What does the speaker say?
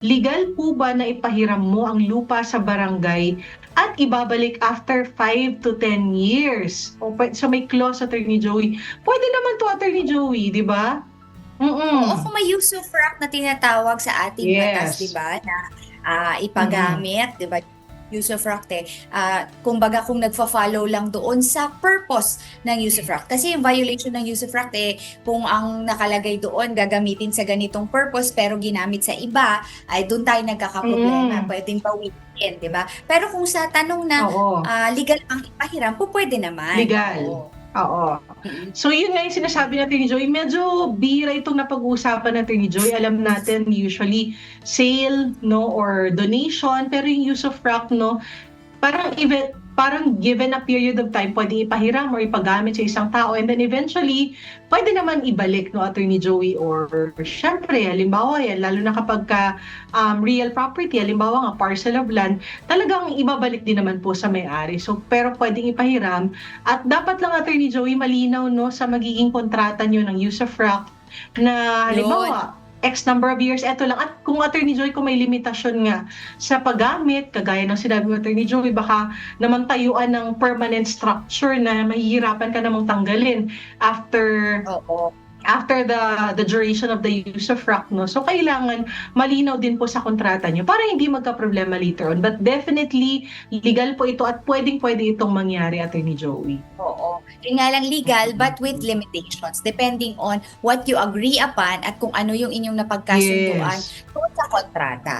legal po ba na ipahiram mo ang lupa sa barangay at ibabalik after 5 to 10 years? So may clause, Attorney Joey. Pwede naman to, Attorney Joey, di ba? Oo, Mm-mm. kung may usufruct na tinatawag sa ating batas, 'di Yes. ba, na Mm-mm. ipagamit, 'di ba? Usufruct kumbaga kung nagfa-follow lang doon sa purpose ng usufruct. Kasi yung violation ng usufruct kung ang nakalagay doon gagamitin sa ganitong purpose pero ginamit sa iba, ay doon tayo nagkakaproblema, Mm. pwedeng bawiin, 'di ba? Pero kung sa tanong na Oo. legal ang ipahiram, pwede naman. Legal. Oo. Oo. Mm. So yun nga yung sinasabi natin ni Joy, medyo bihira itong napag-uusapan natin ni Joy. Alam natin usually sale, no, or donation, pero yung use of rock, no, parang given a period of time, pwede ipahiram or ipagamit sa isang tao and then eventually, pwede naman ibalik, no, Attorney Joey, or syempre, halimbawa yan, lalo na kapag real property, halimbawa nga parcel of land, talagang ibabalik din naman po sa may-ari. So, pero pwedeng ipahiram at dapat lang, Attorney Joey, malinaw, no, sa magiging kontrata nyo ng use of rock na Yun. halimbawa, X number of years, eto lang. At kung Attorney Joy, kung may limitasyon nga sa paggamit, kagaya ng sinabi mo Attorney Joy, baka naman tayuan ng permanent structure na mahihirapan ka namang tanggalin after Oo. after the duration of the use of rock, no? So, kailangan malinaw din po sa kontrata nyo para hindi magka-problema later on. But definitely, legal po ito at pwedeng-pwede itong mangyari, Attorney Joey. Oo. Yun nga lang legal but with limitations depending on what you agree upon at kung ano yung inyong napagkasunduan Yes. tungkol sa kontrata.